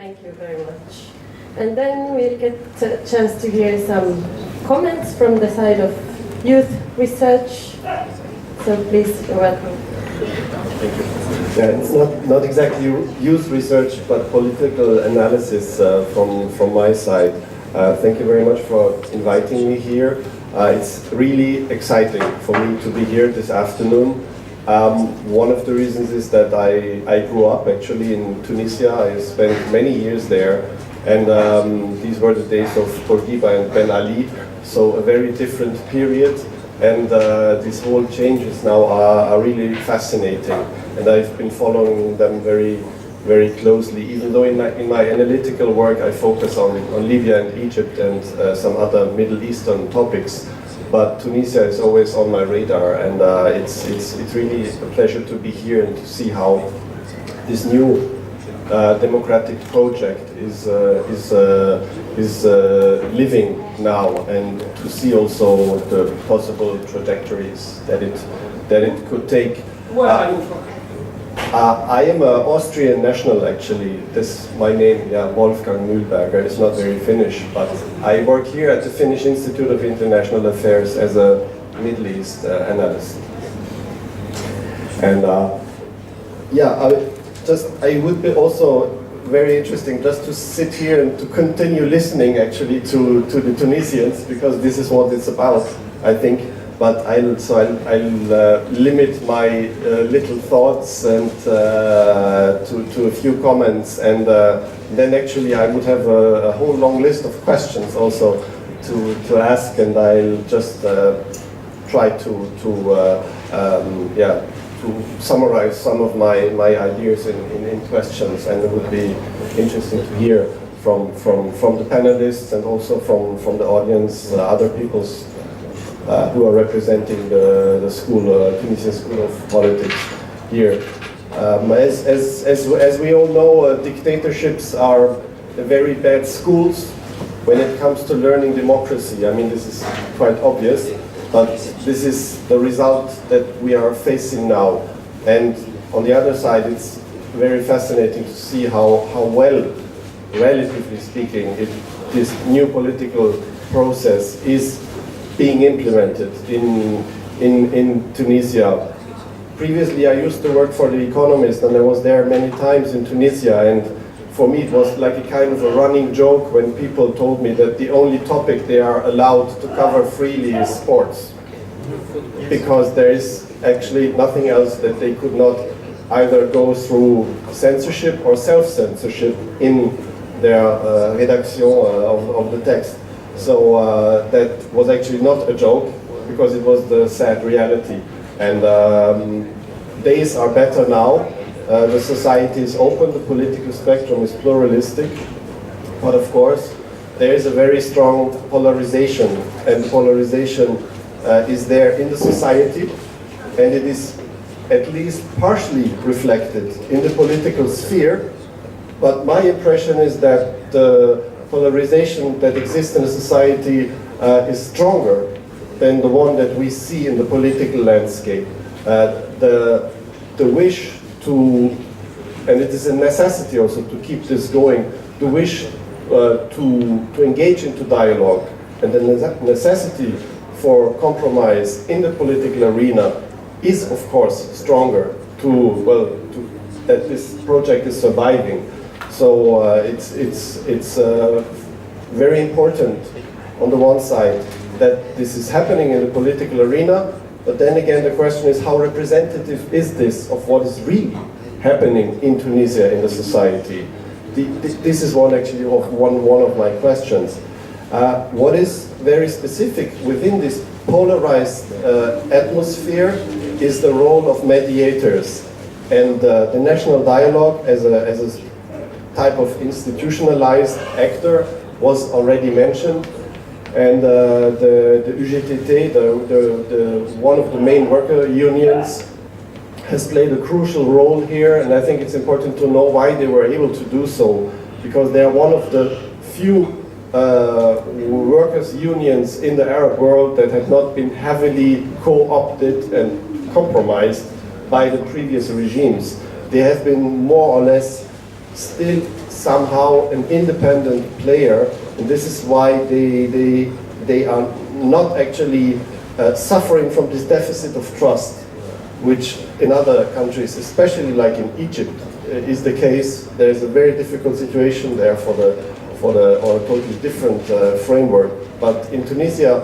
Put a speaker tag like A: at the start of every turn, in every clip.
A: Thank you very much. And then we'll get a chance to hear some comments from the side of youth research. So please, you're welcome.
B: Thank you. Yeah, it's not exactly youth research, but political analysis from my side. Thank you very much for inviting me here. It's really exciting for me to be here this afternoon. One of the reasons is that I grew up actually in Tunisia. I spent many years there, and these were the days of Bourguiba and Ben Ali, so a very different period. And these whole changes now are really fascinating, and I've been following them very closely. Even though in my analytical work I focus on Libya and Egypt and some other Middle Eastern topics, but Tunisia is always on my radar, and it's really a pleasure to be here and to see how this new democratic project is living now, and to see also the possible trajectories that it could take.
C: Where are you from?
B: I am an Austrian national, actually. This my name, yeah, Wolfgang Mühlberger. It's not very Finnish, but I work here at the Finnish Institute of International Affairs as a Middle East analyst. And I would be also very interesting just to sit here and to continue listening actually to the Tunisians, because this is what it's about, I think. But I'll limit my little thoughts and to a few comments, and then actually I would have a whole long list of questions also to ask, and I'll just try to summarize some of my ideas in questions, and it would be interesting to hear from the panelists and also from the audience, other people's who are representing the school, Tunisian School of Politics here. As we all know, dictatorships are very bad schools when it comes to learning democracy. I mean, this is quite obvious, but this is the result that we are facing now. And on the other side, it's very fascinating to see how well, relatively speaking, this new political process is being implemented in Tunisia. Previously, I used to work for The Economist, and I was there many times in Tunisia, and for me it was like a kind of a running joke when people told me that the only topic they are allowed to cover freely is sports, because there is actually nothing else that they could not either go through censorship or self-censorship in their redaction of the text. So that was actually not a joke, because it was the sad reality. And days are better now. The society is open, the political spectrum is pluralistic, but of course there is a very strong polarization, and polarization is there in the society, and it is at least partially reflected in the political sphere. But my impression is that the polarization that exists in a society is stronger than the one that we see in the political landscape. The wish to, and it is a necessity also to keep this going, the wish to engage into dialogue, and the necessity for compromise in the political arena is of course stronger that this project is surviving. So it's very important on the one side that this is happening in the political arena, but then again the question is, how representative is this of what is really happening in Tunisia in the society? This is one of my questions. What is very specific within this polarized atmosphere is the role of mediators, and the national dialogue as a type of institutionalized actor was already mentioned, and the UGTT, one of the main worker unions, has played a crucial role here, and I think it's important to know why they were able to do so, because they are one of the few workers' unions in the Arab world that have not been heavily co-opted and compromised by the previous regimes. They have been more or less still somehow an independent player, and this is why they are not actually suffering from this deficit of trust, which in other countries, especially like in Egypt, is the case. There is a very difficult situation there or a totally different framework. But in Tunisia,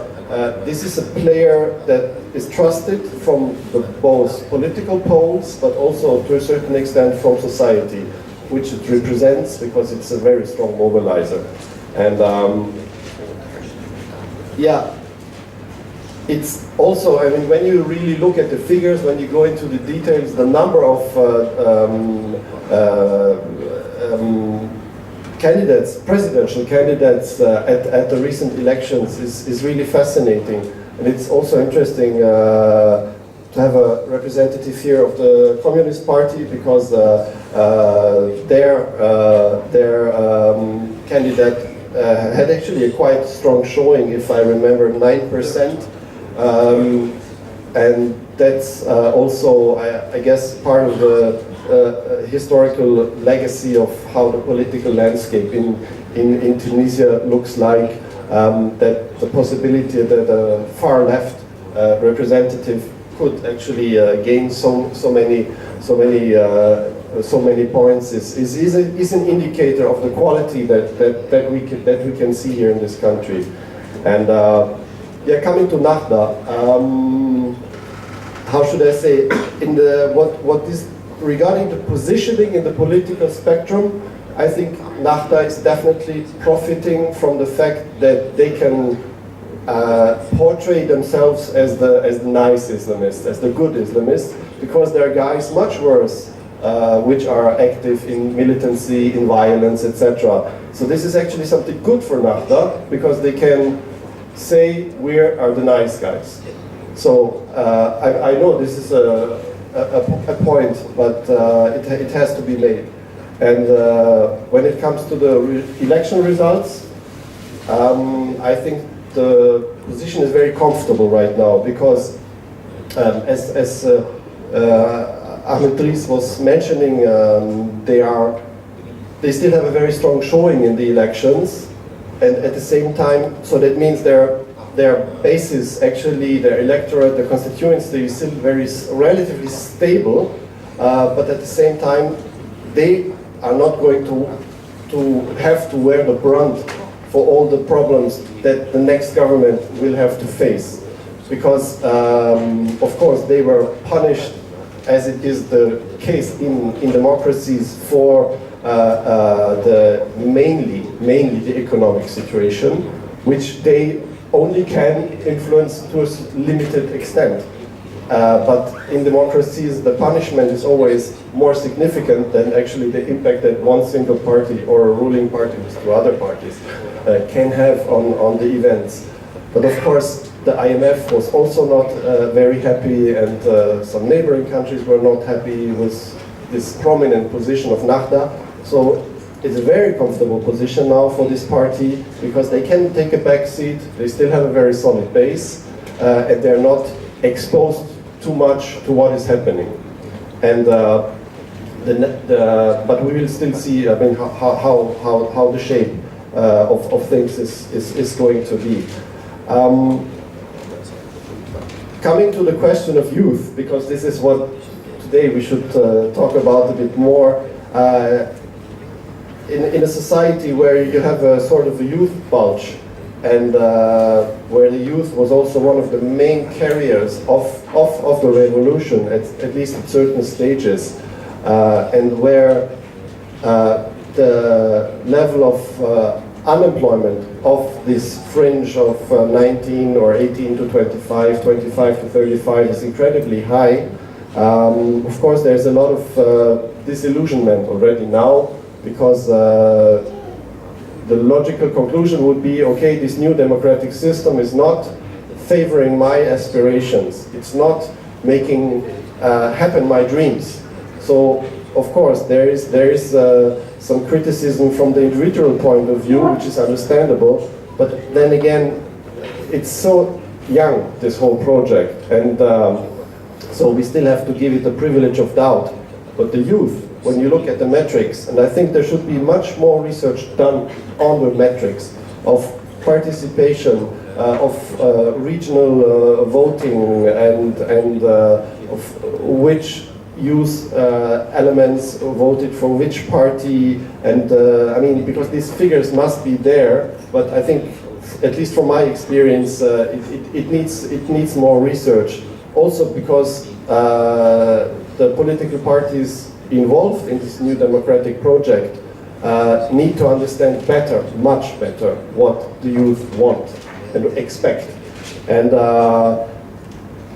B: this is a player that is trusted from both political poles, but also to a certain extent from society, which it represents because it's a very strong mobilizer. And yeah, it's also, I mean, when you really look at the figures, when you go into the details, the number of candidates, presidential candidates at the recent elections is really fascinating. And it's also interesting to have a representative here of the Communist Party, because their candidate had actually a quite strong showing, if I remember, 9%. And that's also, I guess, part of the historical legacy of how the political landscape in Tunisia looks like, that the possibility that a far left representative could actually gain so many points is an indicator of the quality that we can see here in this country. And yeah, coming to Nahda, how should I say? What is regarding the positioning in the political spectrum, I think Nahda is definitely profiting from the fact that they can portray themselves as the nice Islamists, as the good Islamists, because there are guys much worse which are active in militancy, in violence, etc. So this is actually something good for Nahda, because they can say we are the nice guys. So I know this is a point, but it has to be made. And when it comes to the election results, I think the position is very comfortable right now, because as Ahmed Dries was mentioning, they still have a very strong showing in the elections, and at the same time, so that means their basis, actually their electorate, the constituency is still relatively stable, but at the same time they are not going to have to wear the brunt for all the problems that the next government will have to face, because of course they were punished, as it is the case in democracies, for mainly the economic situation, which they only can influence to a limited extent. But in democracies, the punishment is always more significant than actually the impact that one single party or a ruling party to other parties can have on the events. But of course, the IMF was also not very happy, and some neighboring countries were not happy with this prominent position of Nahda. So it's a very comfortable position now for this party, because they can take a back seat, they still have a very solid base, and they're not exposed too much to what is happening. And but we will still see, I mean, how the shape of things is going to be. Coming to the question of youth, because this is what today we should talk about a bit more. In a society where you have a sort of a youth bulge, and where the youth was also one of the main carriers of the revolution, at least at certain stages, and where the level of unemployment of this fringe of 19 or 18 to 25, 25 to 35 is incredibly high. Of course, there's a lot of disillusionment already now, because the logical conclusion would be, okay, this new democratic system is not favoring my aspirations. It's not making happen my dreams. So, of course, there is some criticism from the individual point of view, which is understandable. But then again, it's so young, this whole project, and so we still have to give it the privilege of doubt. But the youth when you look at the metrics, and I think there should be much more research done on the metrics of participation, of regional voting, and of which youth elements voted for which party, and I mean, because these figures must be there, but I think, at least from my experience, it needs more research. Also because the political parties involved in this new democratic project need to understand better, much better, what the youth want and expect. And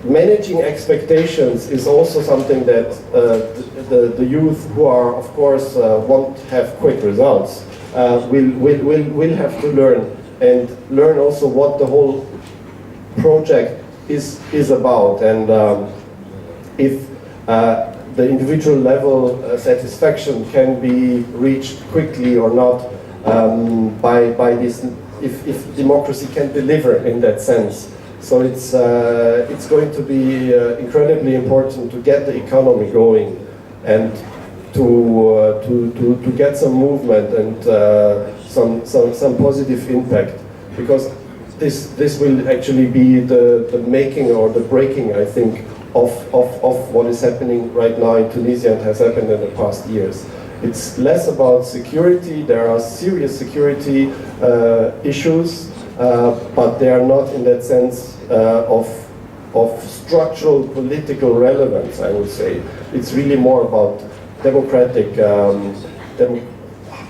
B: managing expectations is also something that the youth who are, of course, want to have quick results will have to learn, and learn also what the whole project is about, and if the individual level satisfaction can be reached quickly or not by this, if democracy can deliver in that sense. So it's going to be incredibly important to get the economy going, and to get some movement and some positive impact, because this will actually be the making or the breaking, I think, of what is happening right now in Tunisia and has happened in the past years. It's less about security. There are serious security issues, but they are not in that sense of structural political relevance, I would say. It's really more about democratic,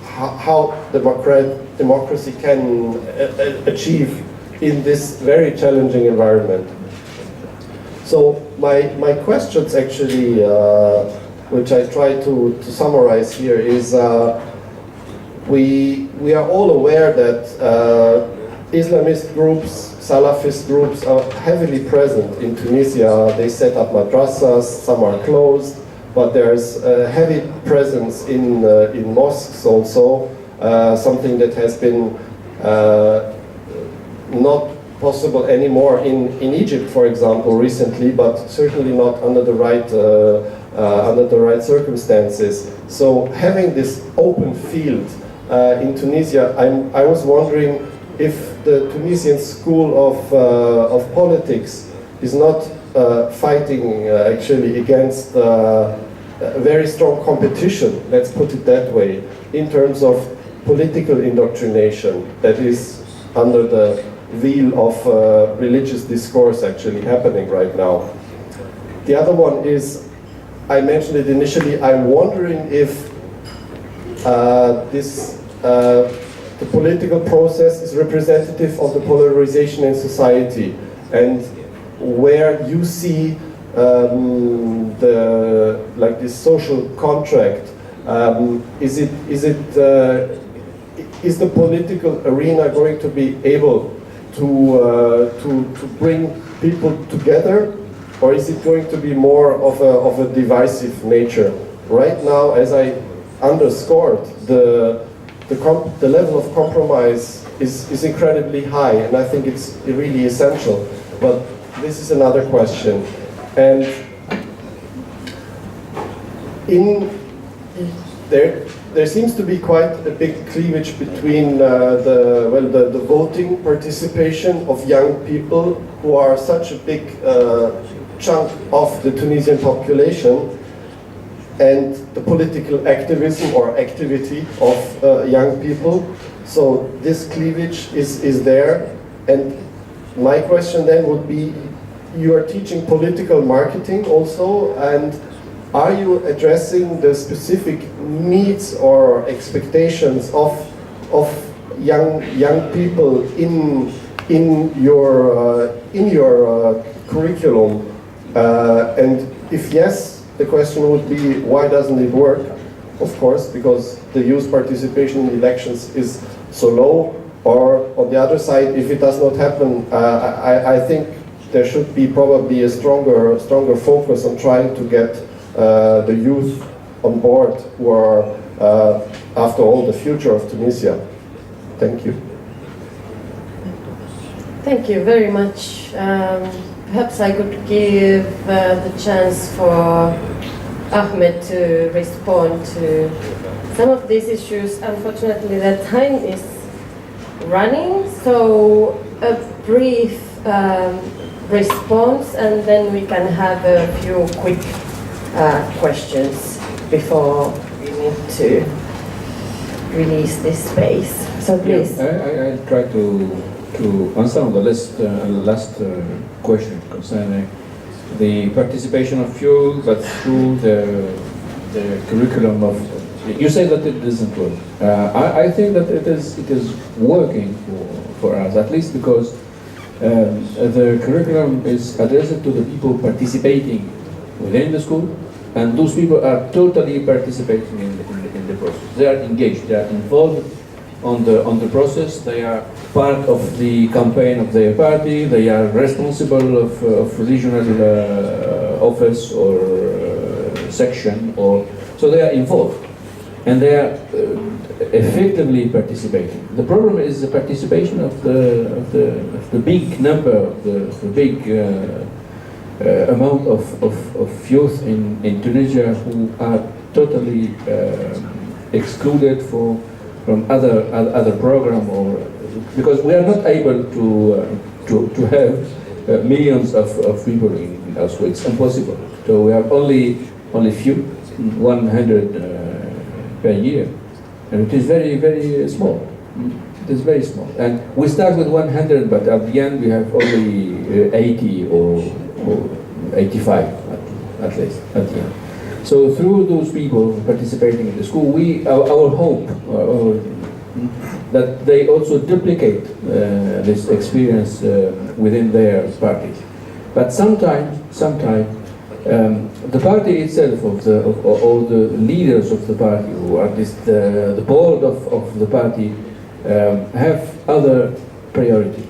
B: how democracy can achieve in this very challenging environment. So my questions actually, which I try to summarize here, is we are all aware that Islamist groups, Salafist groups are heavily present in Tunisia. They set up madrasas, some are closed, but there's a heavy presence in mosques also, something that has been not possible anymore in Egypt, for example, recently, but certainly not under the right circumstances. So having this open field in Tunisia, I was wondering if the Tunisian School of Politics is not fighting actually against very strong competition, let's put it that way, in terms of political indoctrination that is under the veil of religious discourse actually happening right now. The other one is, I mentioned it initially, I'm wondering if the political process is representative of the polarization in society, and where you see this social contract. Is the political arena going to be able to bring people together, or is it going to be more of a divisive nature? Right now, as I underscored, the level of compromise is incredibly high, and I think it's really essential. But this is another question. And there seems to be quite a big cleavage between the voting participation of young people, who are such a big chunk of the Tunisian population, and the political activism or activity of young people. So this cleavage is there. And my question then would be, you are teaching political marketing also, and are you addressing the specific needs or expectations of young people in your curriculum? And if yes, the question would be, why doesn't it work? Of course, because the youth participation in elections is so low. Or on the other side, if it does not happen, I think there should be probably a stronger focus on trying to get the youth on board, who are, after all, the future of Tunisia. Thank you.
A: Thank you very much. Perhaps I could give the chance for Ahmed to respond to some of these issues. Unfortunately, the time is running, so a brief response, and then we can have a few quick questions before we need to release this space. So please.
C: Yeah, I try to answer on the last question concerning the participation of youth, but through the curriculum of. You say that it doesn't work. I think that it is working for us, at least because the curriculum is addressed to the people participating within the school, and those people are totally participating in the process. They are engaged. They are involved on the process. They are part of the campaign of their party. They are responsible of regional office or section, or so they are involved, and they are effectively participating. The problem is the participation of the big number, of the big amount of youth in Tunisia who are totally excluded from other program, or because we are not able to have millions of people in our school. It's impossible. So we have only few, 100 per year, and it is very small. It is very small, and we start with 100, but at the end we have only 80 or 85 at least at the end. So through those people participating in the school, our hope that they also duplicate this experience within their parties. But sometimes the party itself, or the leaders of the party, who are the board of the party, have other priority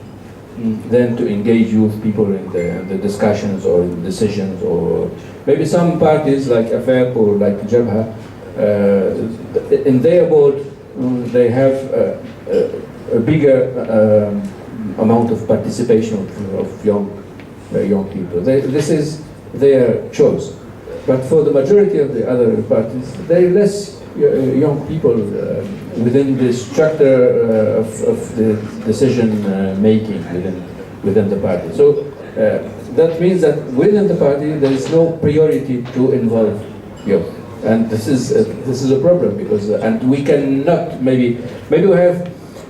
C: than to engage youth people in the discussions or in decisions, or maybe some parties like AFEP or like Jabha, in their board they have a bigger amount of participation of young people. This is their choice. But for the majority of the other parties, there are less young people within the structure of the decision making within the party. So that means that within the party there is no priority to involve youth, and this is a problem, because and we cannot maybe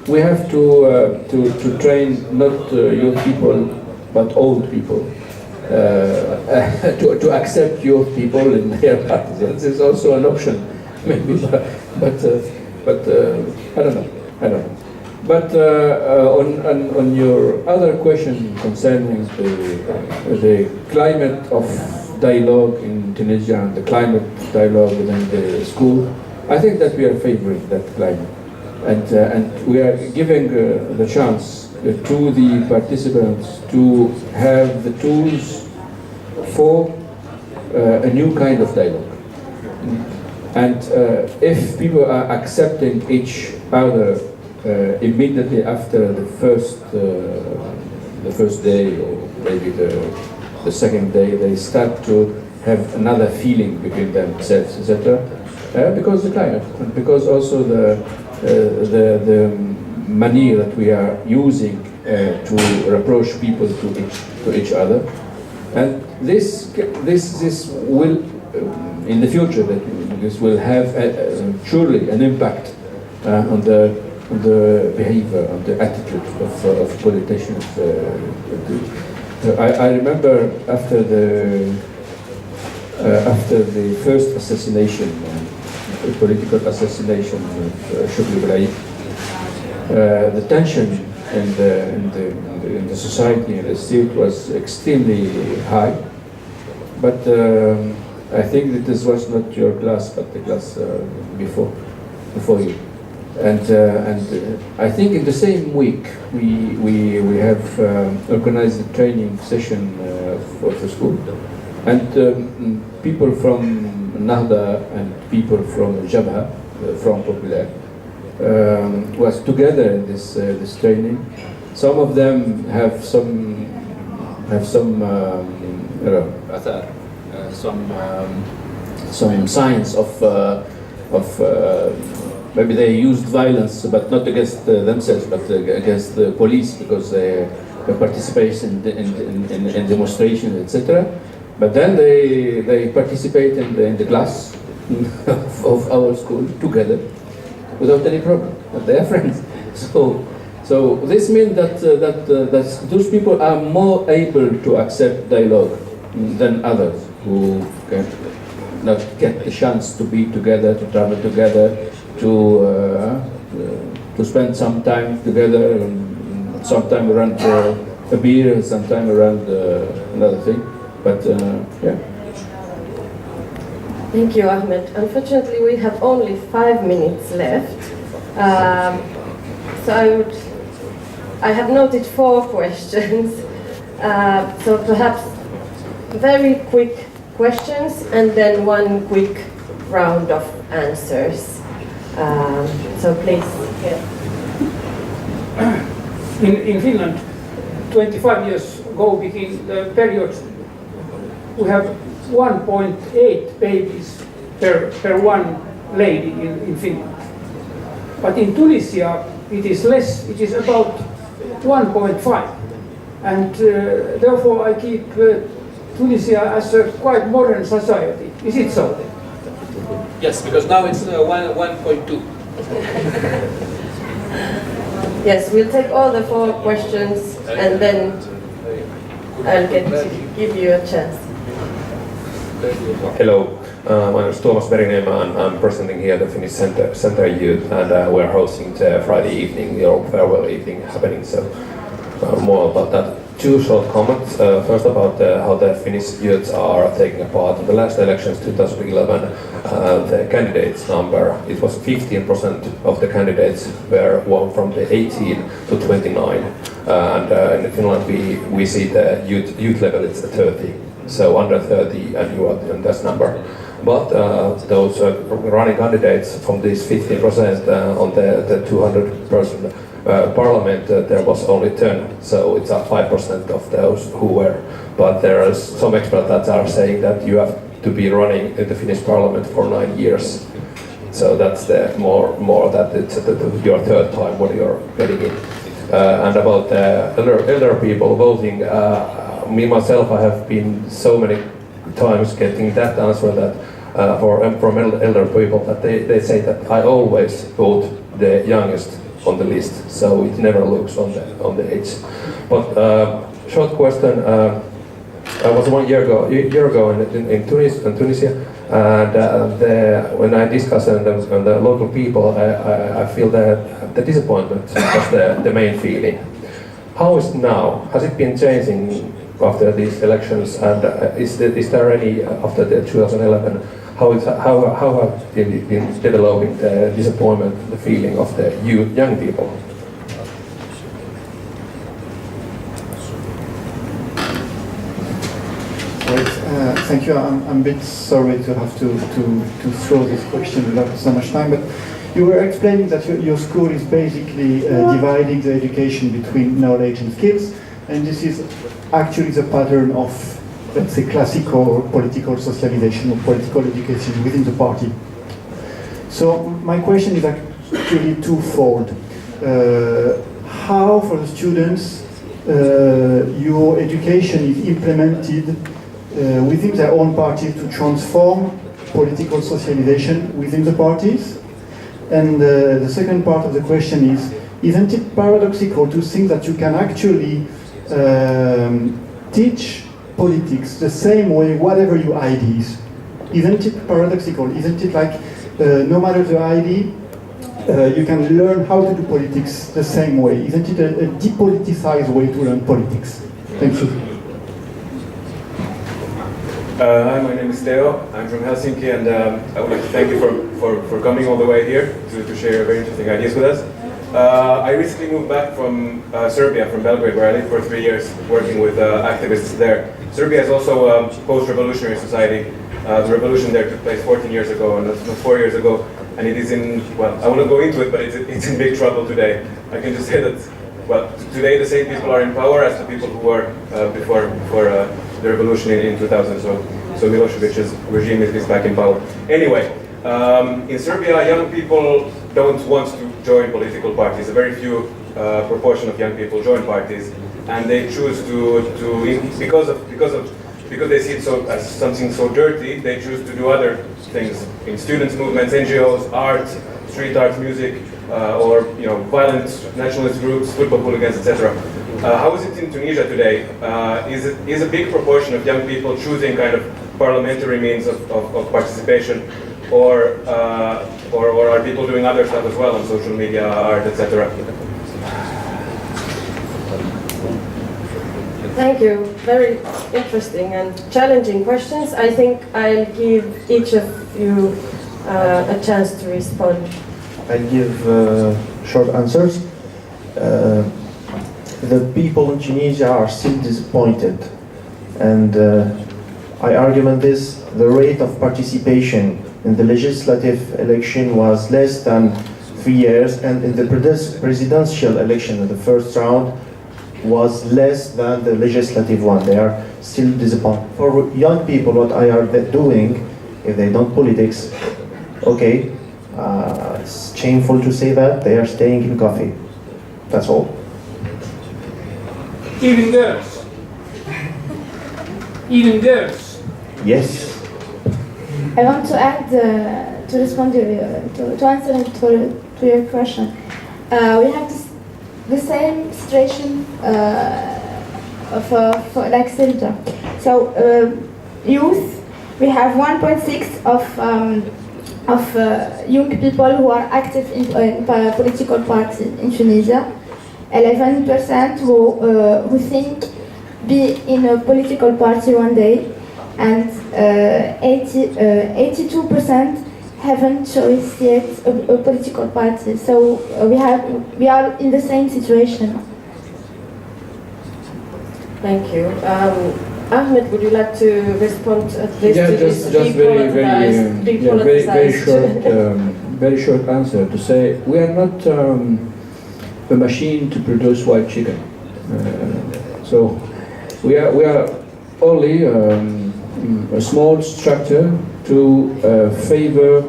C: we have to train not young people but old people. To accept youth people in their parties. This is also an option, maybe, but I don't know. But on your other question concerning the climate of dialogue in Tunisia and the climate dialogue within the school, I think that we are favoring that climate, and we are giving the chance to the participants to have the tools for a new kind of dialogue. And if people are accepting each other immediately after the first day, or maybe the second day, they start to have another feeling between themselves, etc. Because the climate, and because also the money that we are using to approach people to each other, and this will in the future this will have surely an impact on the behavior, on the attitude of politicians. I remember after the first assassination, political assassination of Shukri Ibrahim, the tension in the society and the state was extremely high. But I think that this was not your class, but the class before you. And I think in the same week we have organized a training session for the school, and people from Nahda and people from Jabha, from Populaire, was together in this training. Some of them have some athar, some some signs of maybe they used violence, but not against themselves, but against the police, because they participate in demonstrations, etc. But then they participate in the class of our school together without any problem. And they are friends. So this means that those people are more able to accept dialogue than others who can not get the chance to be together, to travel together, to spend some time together, sometime around a beer, sometime around another thing. But yeah.
A: Thank you, Ahmed. Unfortunately, we have only 5 minutes left. So I have noted 4 questions. So perhaps very quick questions and then 1 quick round of answers. So please. Yeah.
D: In Finland, 25 years ago began the period we have 1.8 babies per one lady in Finland. But in Tunisia it is less, it is about 1.5. And therefore I keep Tunisia as a quite modern society. Is it so?
E: Yes, because now it's 1.2.
A: Yes, we'll take all the 4 questions and then I'll get to give you a chance.
F: Hello, my name is Tuomas Meriniemen and I'm presenting here the Finnish Center Youth, and we're hosting the Friday evening, Europe farewell evening happening, so more about that. 2 short comments. First about how the Finnish youths are taking part in the last elections 2011. The candidates number, it was 15% of the candidates were from the 18 to 29. And in Finland we see the youth level is 30. So under 30 and you are in this number. But those running candidates from these 15% on the 200-person parliament, there was only 10, so it's 5% of those who were. But there are some experts that are saying that you have to be running in the Finnish parliament for 9 years. So that's the more that it's your 3rd time when you're getting in. And about the elder people voting, me myself, I have been so many times getting that answer that from elder people that they say that I always vote the youngest on the list, so it never looks on the age. But short question. I was 1 year ago in Tunisia, and when I discussed with the local people, I feel that the disappointment was the main feeling. How is it now? Has it been changing after these elections? And is there any after the 2011? How have been developing the disappointment, the feeling of the young people?
G: Thank you. I'm a bit sorry to have to throw this question without so much time, but you were explaining that your school is basically dividing the education between knowledge and skills, and this is actually the pattern of, let's say, classical political socialization or political education within the party. So my question is actually twofold. How, for the students, your education is implemented within their own party to transform political socialization within the parties? And the second part of the question is, isn't it paradoxical to think that you can actually teach politics the same way, whatever your ID is? Isn't it paradoxical? Isn't it like, no matter the ID, you can learn how to do politics the same way? Isn't it a depoliticized way to learn politics? Thank you.
H: Hi, my name is Teo. I'm from Helsinki, and I would like to thank you for coming all the way here to share very interesting ideas with us. I recently moved back from Serbia, from Belgrade, where I lived for 3 years working with activists there. Serbia is also a post-revolutionary society. The revolution there took place 14 years ago, and that's 4 years ago, and it is in, well, I won't go into it, but it's in big trouble today. I can just say that, well, today the same people are in power as the people who were before the revolution in 2000. so Milosevic's regime is back in power. Anyway, in Serbia, young people don't want to join political parties. A very few proportion of young people join parties, and they choose because they see it as something so dirty, they choose to do other things in students' movements, NGOs, art, street art, music, or violent nationalist groups, football hooligans, etc. How is it in Tunisia today? Is a big proportion of young people choosing kind of parliamentary means of participation, or are people doing other stuff as well on social media, art, etc.?
A: Thank you. Very interesting and challenging questions. I think I'll give each of you a chance to respond.
I: I'll give short answers. The people in Tunisia are still disappointed, and I argument this: the rate of participation in the legislative election was less than 3 years, and in the presidential election in the first round was less than the legislative one. They are still disappointed. For young people, what I are doing, if they don't politics, okay, it's shameful to say that, they are staying in coffee. That's all.
D: Even girls. Even girls.
I: Yes.
J: I want to add, to respond to answer to your question. We have the same situation for like Sylvia. So youth, we have 1.6 of young people who are active in political parties in Tunisia. 11% who think be in a political party one day, and 82% haven't chosen yet a political party. So we are in the same situation.
A: Thank you. Ahmed, would you like to respond at least to this
C: very short answer to say we are not a machine to produce white chicken. So we are only a small structure to favor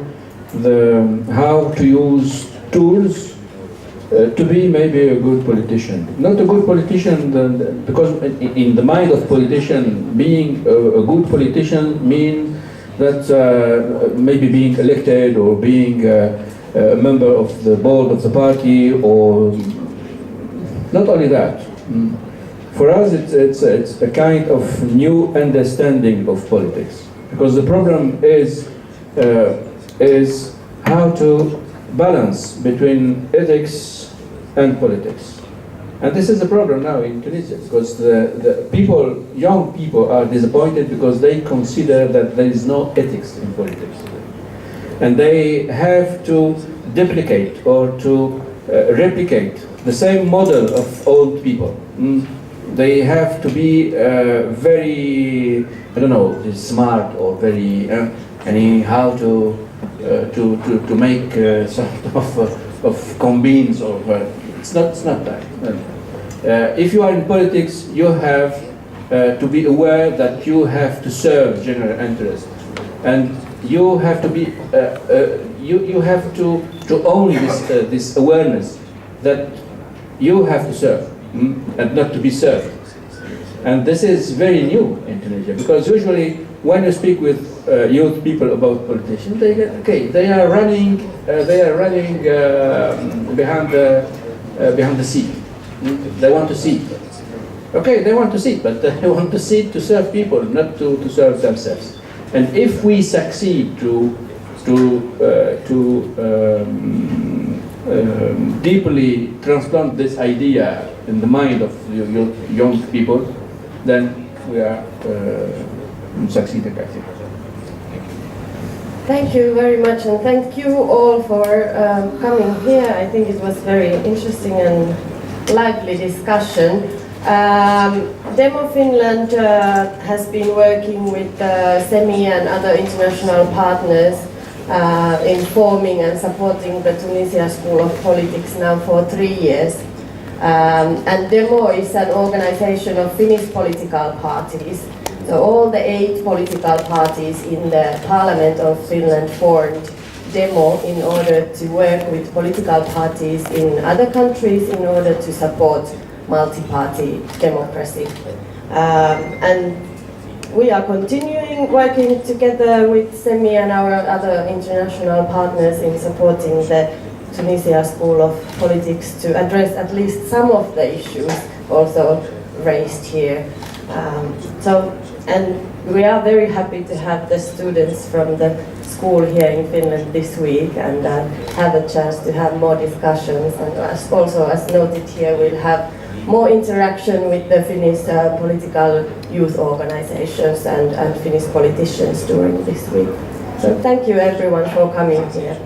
C: how to use tools to be maybe a good politician. Not a good politician because in the mind of politician, being a good politician means that maybe being elected or being a member of the board of the party, or not only that. For us, it's a kind of new understanding of politics, because the problem is how to balance between ethics and politics. And this is the problem now in Tunisia, because the young people are disappointed because they consider that there is no ethics in politics. And they have to duplicate or to replicate the same model of old people. They have to be very, smart or very, how to make sort of combines or it's not that. If you are in politics, you have to be aware that you have to serve general interest, and you have to be you have to own this awareness that you have to serve and not to be served. And this is very new in Tunisia, because usually when you speak with youth people about politicians, they are running behind the seat. They want to seat. Okay, they want to seat, but they want to seat to serve people, not to serve themselves. And if we succeed to deeply transplant this idea in the mind of young people, then we are succeeding, I think.
A: Thank you very much, and thank you all for coming here. I think it was very interesting and lively discussion. Demo Finland has been working with SEMI and other international partners in forming and supporting the Tunisian School of Politics now for 3 years. And Demo is an organization of Finnish political parties. So all the 8 political parties in the Parliament of Finland formed demo in order to work with political parties in other countries in order to support multi-party democracy. And we are continuing working together with SEMI and our other international partners in supporting the Tunisian School of Politics to address at least some of the issues also raised here. And we are very happy to have the students from the school here in Finland this week and have a chance to have more discussions. And also, as noted here, we'll have more interaction with the Finnish political youth organizations and Finnish politicians during this week. So thank you everyone for coming here.